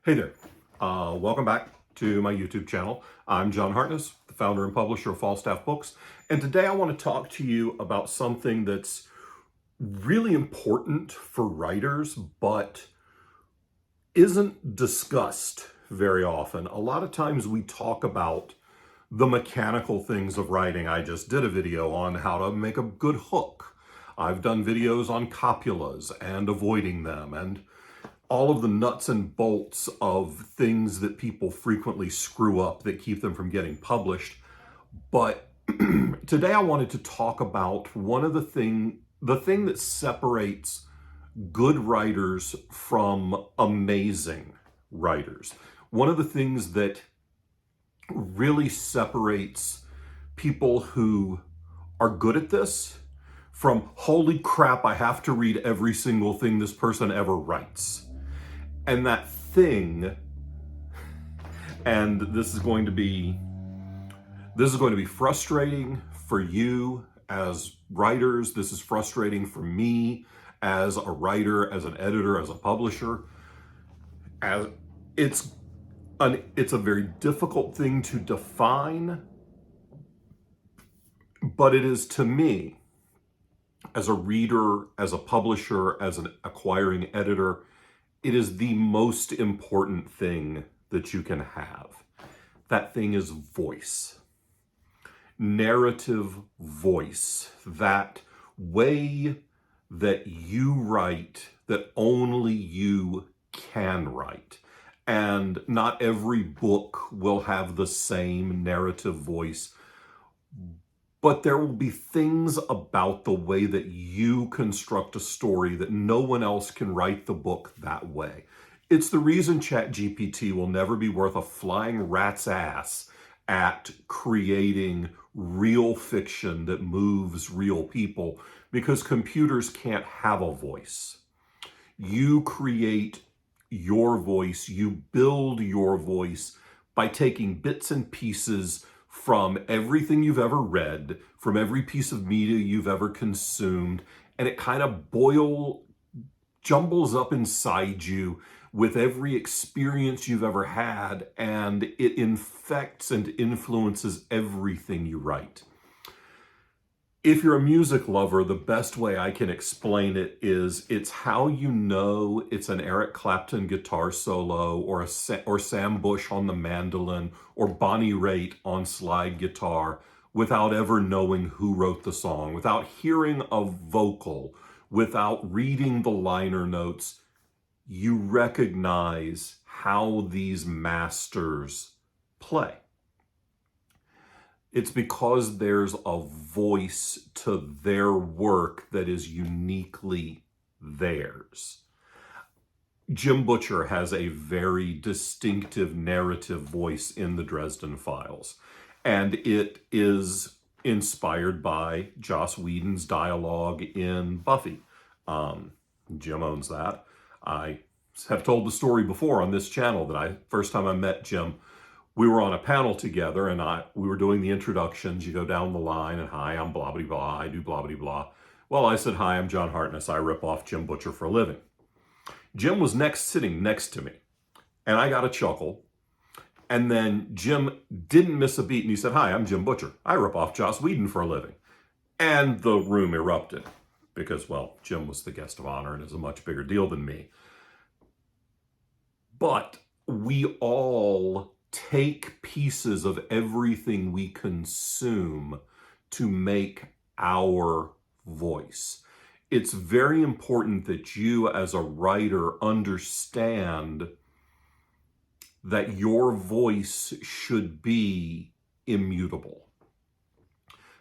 Hey there. Welcome back to my YouTube channel. I'm John Hartness, the founder and publisher of Falstaff Books. And today I want to talk to you about something that's really important for writers, but isn't discussed very often. A lot of times we talk about the mechanical things of writing. I just did a video on how to make a good hook. I've done videos on copulas and avoiding them, and all of the nuts and bolts of things that people frequently screw up that keep them from getting published. But today I wanted to talk about the thing that separates good writers from amazing writers. One of the things that really separates people who are good at this from holy crap, I have to read every single thing this person ever writes. And that thing, and this is going to be frustrating for you as writers. This is frustrating for me as a writer, as an editor, as a publisher. As it's a very difficult thing to define, but it is to me, as a reader, as a publisher, as an acquiring editor, it is the most important thing that you can have. That thing is voice. Narrative voice. That way that you write, that only you can write. And not every book will have the same narrative voice, but there will be things about the way that you construct a story that no one else can write the book that way. It's the reason ChatGPT will never be worth a flying rat's ass at creating real fiction that moves real people, because computers can't have a voice. You create your voice, you build your voice by taking bits and pieces from everything you've ever read, from every piece of media you've ever consumed, and it kind of jumbles up inside you with every experience you've ever had, and it infects and influences everything you write. If you're a music lover, the best way I can explain it is it's how you know it's an Eric Clapton guitar solo or Sam Bush on the mandolin or Bonnie Raitt on slide guitar without ever knowing who wrote the song, without hearing a vocal, without reading the liner notes. You recognize how these masters play. It's because there's a voice to their work that is uniquely theirs. Jim Butcher has a very distinctive narrative voice in the Dresden Files, and it is inspired by Joss Whedon's dialogue in Buffy. Jim owns that. I have told the story before on this channel that first time I met Jim, we were on a panel together, and we were doing the introductions. You go down the line, and hi, I'm blah, blah, blah, I do blah, blah, blah. Well, I said, hi, I'm John Hartness. I rip off Jim Butcher for a living. Jim was sitting next to me, and I got a chuckle. And then Jim didn't miss a beat, and he said, hi, I'm Jim Butcher. I rip off Joss Whedon for a living. And the room erupted because, well, Jim was the guest of honor and is a much bigger deal than me. But we all take pieces of everything we consume to make our voice. It's very important that you as a writer understand that your voice should be immutable.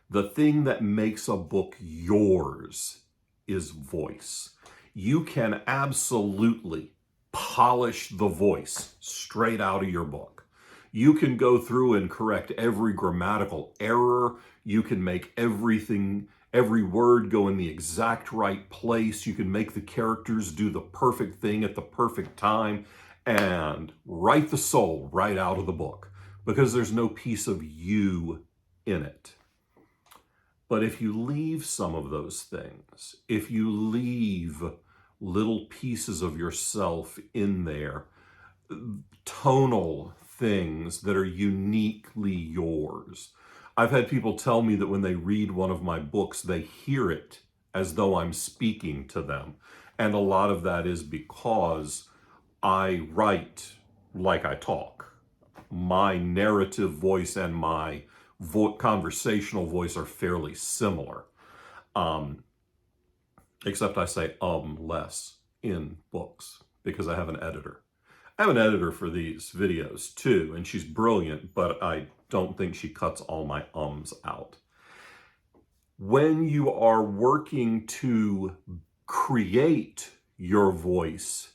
The thing that makes a book yours is voice. You can absolutely polish the voice straight out of your book. You can go through and correct every grammatical error. You can make every word go in the exact right place. You can make the characters do the perfect thing at the perfect time and write the soul right out of the book, because there's no piece of you in it. But if you leave some of those things, if you leave little pieces of yourself in there, tonal things that are uniquely yours. I've had people tell me that when they read one of my books, they hear it as though I'm speaking to them. And a lot of that is because I write like I talk. My narrative voice and my conversational voice are fairly similar. Except I say less in books because I have an editor. I have an editor for these videos too, and she's brilliant, but I don't think she cuts all my ums out. When you are working to create your voice,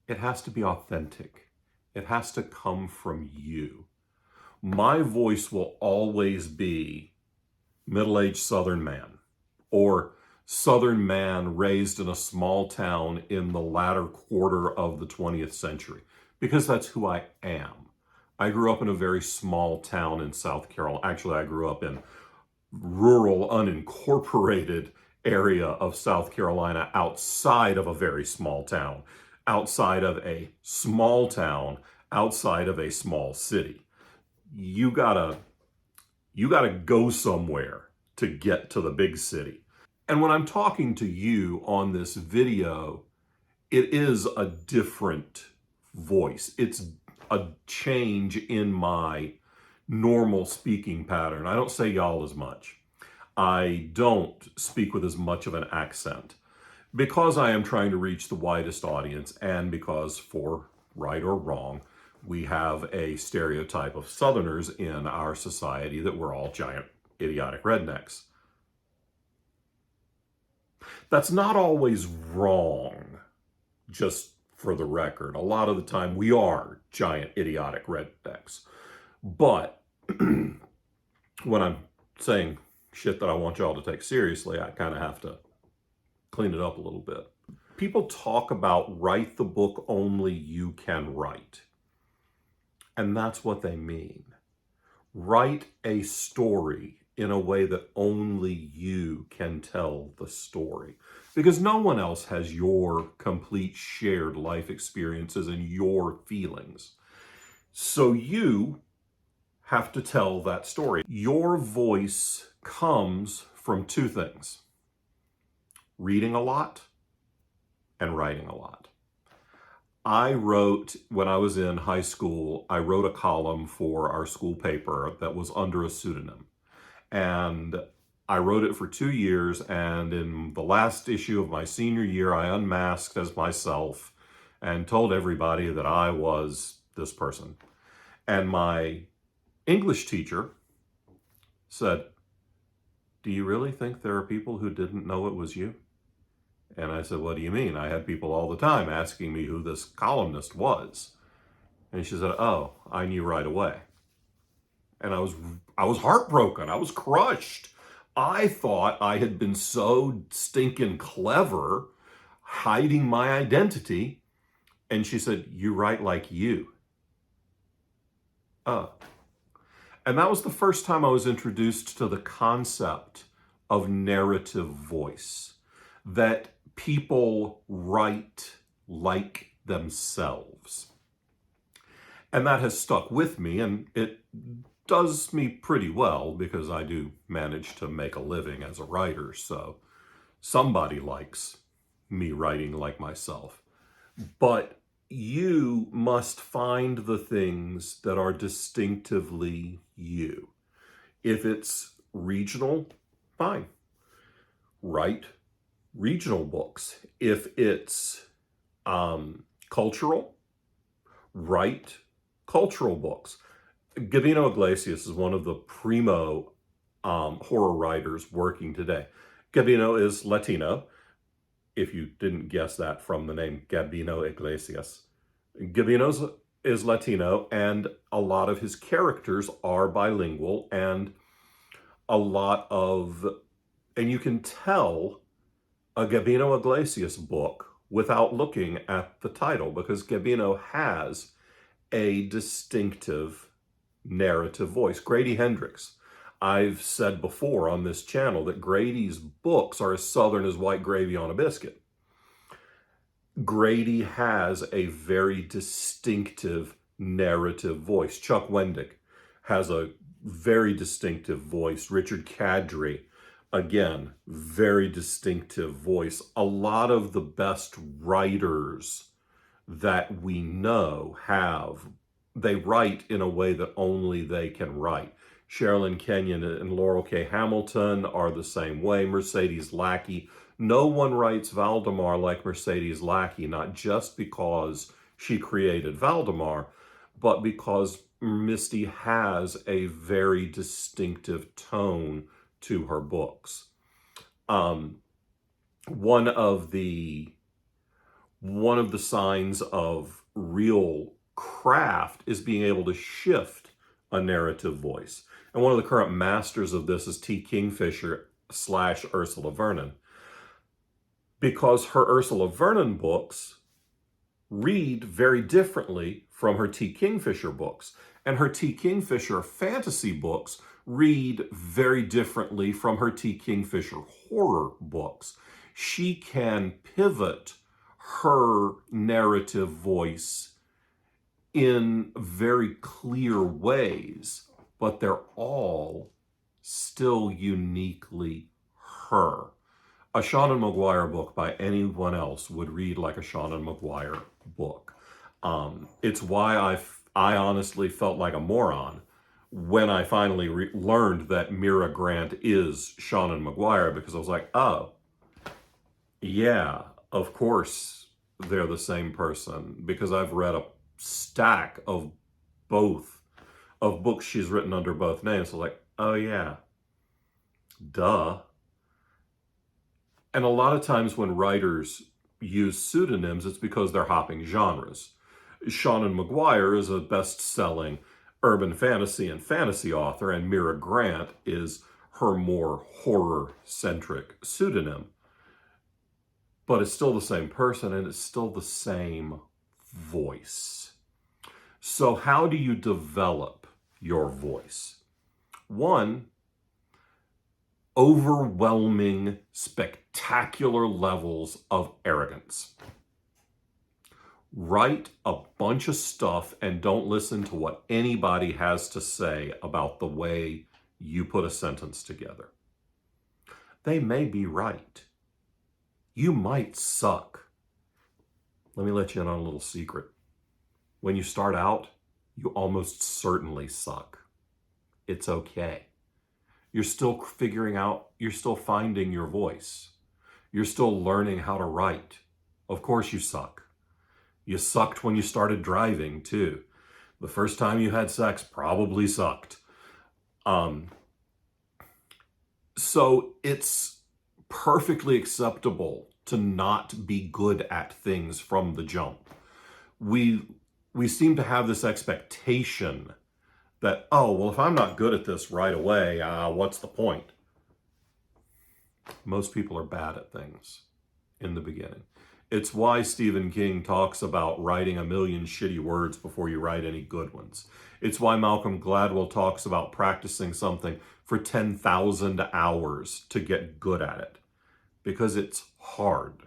it has to be authentic. It has to come from you. My voice will always be middle-aged Southern man, or Southern man raised in a small town in the latter quarter of the 20th century, because that's who I am. I grew up in a very small town in South Carolina. Actually, I grew up in rural, unincorporated area of South Carolina outside of a very small town, outside of a small town, outside of a small city. You gotta go somewhere to get to the big city. And when I'm talking to you on this video, it is a different voice. It's a change in my normal speaking pattern. I don't say y'all as much. I don't speak with as much of an accent because I am trying to reach the widest audience, and because, for right or wrong, we have a stereotype of Southerners in our society that we're all giant, idiotic rednecks. That's not always wrong, just for the record. A lot of the time we are giant, idiotic rednecks. But when I'm saying shit that I want y'all to take seriously, I kind of have to clean it up a little bit. People talk about write the book only you can write. And that's what they mean. Write a story in a way that only you can tell the story. Because no one else has your complete shared life experiences and your feelings. So you have to tell that story. Your voice comes from two things: reading a lot and writing a lot. I wrote, when I was in high school, I wrote a column for our school paper that was under a pseudonym. And I wrote it for 2 years, and in the last issue of my senior year, I unmasked as myself and told everybody that I was this person. And my English teacher said, "Do you really think there are people who didn't know it was you?" And I said, "What do you mean? I had people all the time asking me who this columnist was." And she said, "Oh, I knew right away." And I was heartbroken. I was crushed. I thought I had been so stinking clever hiding my identity. And she said, "You write like you." Oh. And that was the first time I was introduced to the concept of narrative voice, that people write like themselves. And that has stuck with me, and it does me pretty well because I do manage to make a living as a writer, so somebody likes me writing like myself. But you must find the things that are distinctively you. If it's regional, fine. Write regional books. If it's cultural, write cultural books. Gabino Iglesias is one of the primo horror writers working today. Gabino is Latino, if you didn't guess that from the name Gabino Iglesias. Gabino is Latino, and a lot of his characters are bilingual, and you can tell a Gabino Iglesias book without looking at the title, because Gabino has a distinctive narrative voice. Grady Hendrix. I've said before on this channel that Grady's books are as Southern as white gravy on a biscuit. Grady has a very distinctive narrative voice. Chuck Wendig has a very distinctive voice. Richard Kadrey, again, very distinctive voice. A lot of the best writers that we know they write in a way that only they can write. Sherilyn Kenyon and Laurel K. Hamilton are the same way. Mercedes Lackey. No one writes Valdemar like Mercedes Lackey, not just because she created Valdemar, but because Misty has a very distinctive tone to her books. One of the signs of real craft is being able to shift a narrative voice. And one of the current masters of this is T. Kingfisher / Ursula Vernon. Because her Ursula Vernon books read very differently from her T. Kingfisher books. And her T. Kingfisher fantasy books read very differently from her T. Kingfisher horror books. She can pivot her narrative voice in very clear ways, but they're all still uniquely her. A Seanan McGuire book by anyone else would read like a Seanan McGuire book. It's why I honestly felt like a moron when I finally learned that Mira Grant is Seanan McGuire, because I was like, oh, yeah, of course they're the same person, because I've read a stack of books she's written under both names. So like, oh yeah, duh. And a lot of times when writers use pseudonyms, it's because they're hopping genres. Seanan McGuire is a best-selling urban fantasy and fantasy author, and Mira Grant is her more horror-centric pseudonym. But it's still the same person, and it's still the same voice. So how do you develop your voice? One, overwhelming, spectacular levels of arrogance. Write a bunch of stuff and don't listen to what anybody has to say about the way you put a sentence together. They may be right. You might suck. Let me let you in on a little secret. When you start out, you almost certainly suck. It's okay. You're still figuring out, you're still finding your voice. You're still learning how to write. Of course you suck. You sucked when you started driving too. The first time you had sex probably sucked. So it's perfectly acceptable to not be good at things from the jump. We seem to have this expectation that, oh, well, if I'm not good at this right away, what's the point? Most people are bad at things in the beginning. It's why Stephen King talks about writing 1,000,000 shitty words before you write any good ones. It's why Malcolm Gladwell talks about practicing something for 10,000 hours to get good at it. Because it's hard.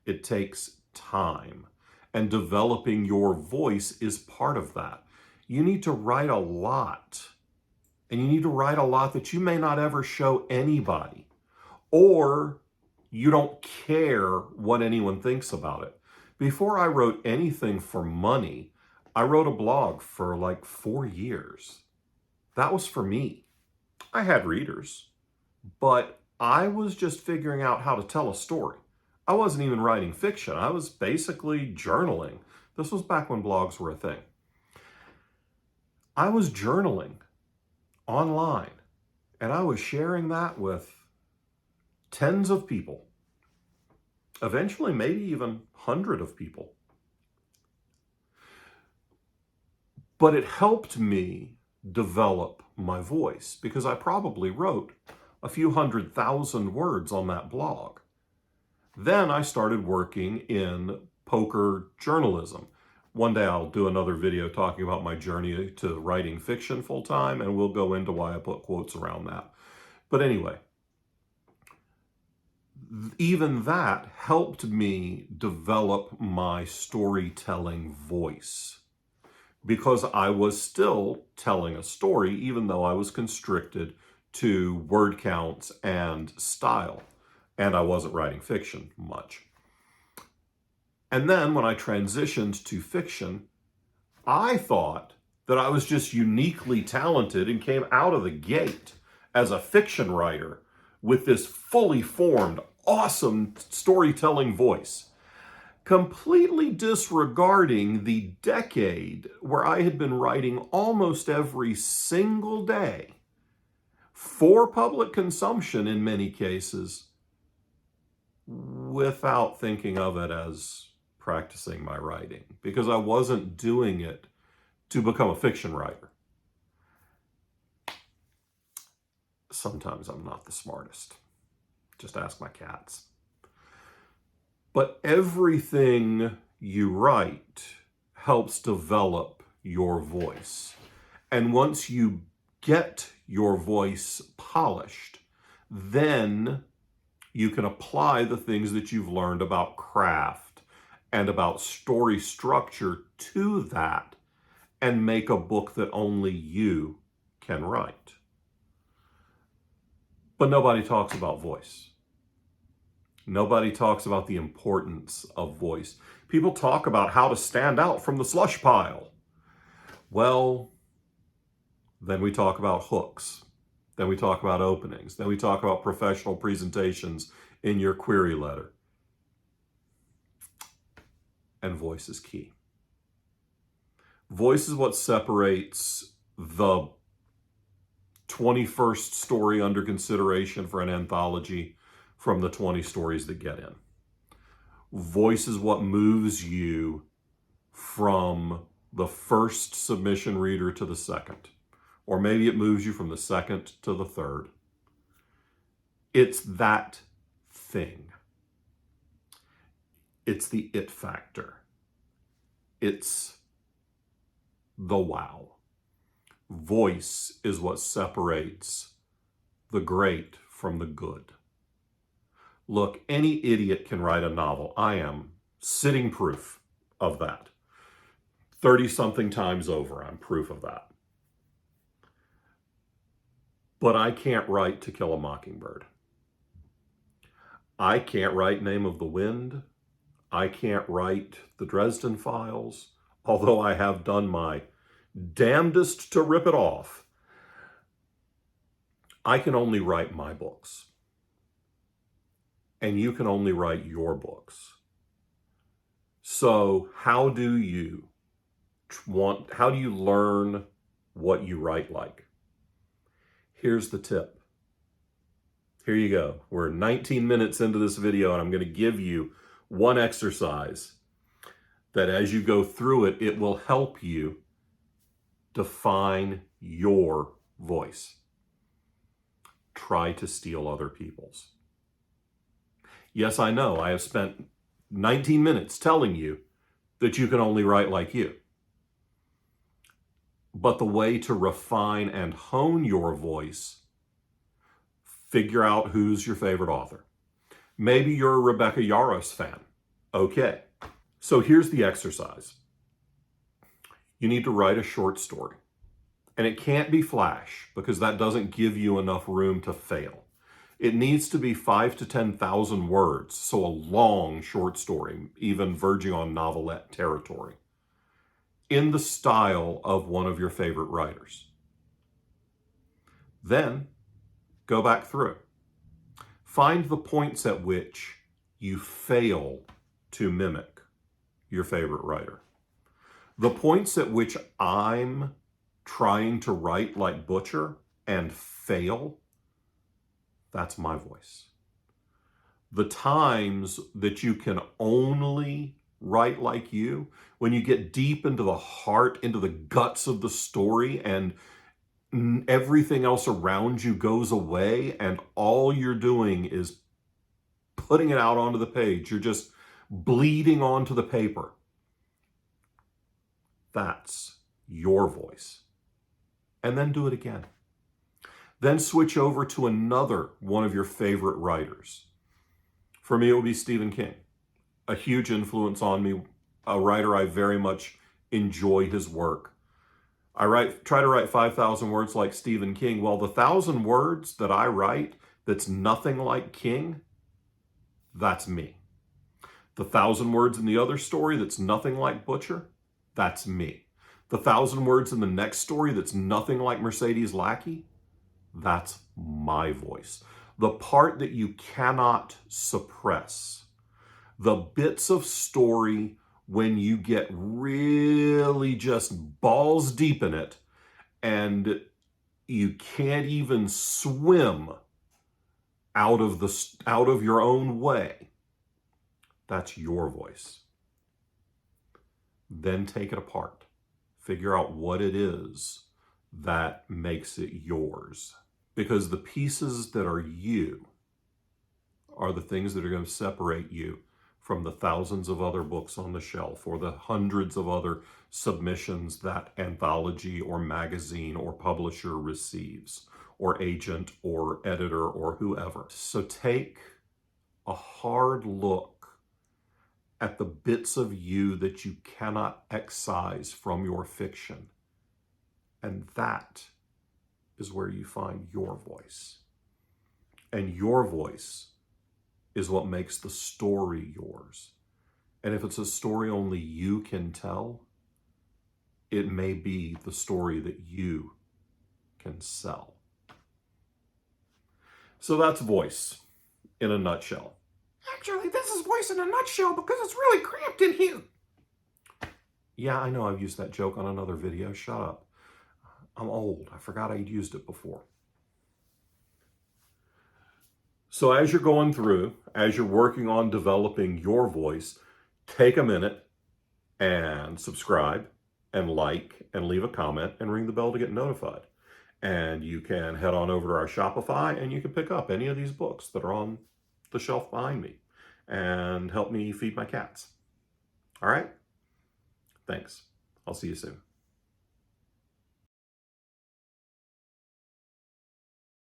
It takes time. And developing your voice is part of that. You need to write a lot. And you need to write a lot that you may not ever show anybody. Or you don't care what anyone thinks about it. Before I wrote anything for money, I wrote a blog for like 4 years. That was for me. I had readers, but I was just figuring out how to tell a story. I wasn't even writing fiction. I was basically journaling. This was back when blogs were a thing. I was journaling online, and I was sharing that with tens of people. Eventually, maybe even hundreds of people. But it helped me develop my voice because I probably wrote a few 100,000 words on that blog. Then I started working in poker journalism. One day I'll do another video talking about my journey to writing fiction full-time, and we'll go into why I put quotes around that. But anyway, even that helped me develop my storytelling voice, because I was still telling a story, even though I was constricted to word counts and style, and I wasn't writing fiction much. And then when I transitioned to fiction, I thought that I was just uniquely talented and came out of the gate as a fiction writer with this fully formed, awesome storytelling voice, completely disregarding the decade where I had been writing almost every single day for public consumption in many cases, without thinking of it as practicing my writing, because I wasn't doing it to become a fiction writer. Sometimes I'm not the smartest. Just ask my cats. But everything you write helps develop your voice. And once you get your voice polished, then you can apply the things that you've learned about craft and about story structure to that and make a book that only you can write. But nobody talks about voice. Nobody talks about the importance of voice. People talk about how to stand out from the slush pile. Well, then we talk about hooks. Then we talk about openings. Then we talk about professional presentations in your query letter. And voice is key. Voice is what separates the 21st story under consideration for an anthology from the 20 stories that get in. Voice is what moves you from the first submission reader to the second. Or maybe it moves you from the second to the third. It's that thing. It's the it factor. It's the wow. Voice is what separates the great from the good. Look, any idiot can write a novel. I am sitting proof of that. 30-something times over, I'm proof of that. But I can't write To Kill a Mockingbird. I can't write Name of the Wind. I can't write The Dresden Files, although I have done my damnedest to rip it off. I can only write my books. And you can only write your books. So how do you learn what you write like? Here's the tip. Here you go. We're 19 minutes into this video, and I'm going to give you one exercise that as you go through it, it will help you define your voice. Try to steal other people's. Yes, I know. I have spent 19 minutes telling you that you can only write like you. But the way to refine and hone your voice, figure out who's your favorite author. Maybe you're a Rebecca Yarros fan. Okay. So here's the exercise. You need to write a short story. And it can't be flash, because that doesn't give you enough room to fail. It needs to be 5,000 to 10,000 words, so a long short story, even verging on novelette territory, in the style of one of your favorite writers. Then go back through. Find the points at which you fail to mimic your favorite writer. The points at which I'm trying to write like Butcher and fail, that's my voice. The times that you can only write like you, when you get deep into the heart, into the guts of the story, and everything else around you goes away, and all you're doing is putting it out onto the page. You're just bleeding onto the paper. That's your voice. And then do it again. Then switch over to another one of your favorite writers. For me, it would be Stephen King. A huge influence on me, a writer I very much enjoy his work. I try to write 5,000 words like Stephen King. Well, the 1,000 words that I write that's nothing like King, that's me. The 1,000 words in the other story that's nothing like Butcher, that's me. The 1,000 words in the next story that's nothing like Mercedes Lackey, that's my voice. The part that you cannot suppress. The bits of story when you get really just balls deep in it and you can't even swim out of your own way. That's your voice. Then take it apart. Figure out what it is that makes it yours. Because the pieces that are you are the things that are going to separate you from the thousands of other books on the shelf or the hundreds of other submissions that anthology or magazine or publisher receives, or agent or editor or whoever. So take a hard look at the bits of you that you cannot excise from your fiction. And that is where you find your voice. And your voice is what makes the story yours. And if it's a story only you can tell, it may be the story that you can sell. So that's voice in a nutshell. Actually, this is voice in a nutshell because it's really cramped in here. Yeah, I know I've used that joke on another video. Shut up. I'm old. I forgot I'd used it before. So as you're going through, as you're working on developing your voice, take a minute and subscribe and like and leave a comment and ring the bell to get notified. And you can head on over to our Shopify and you can pick up any of these books that are on the shelf behind me and help me feed my cats. All right? Thanks. I'll see you soon.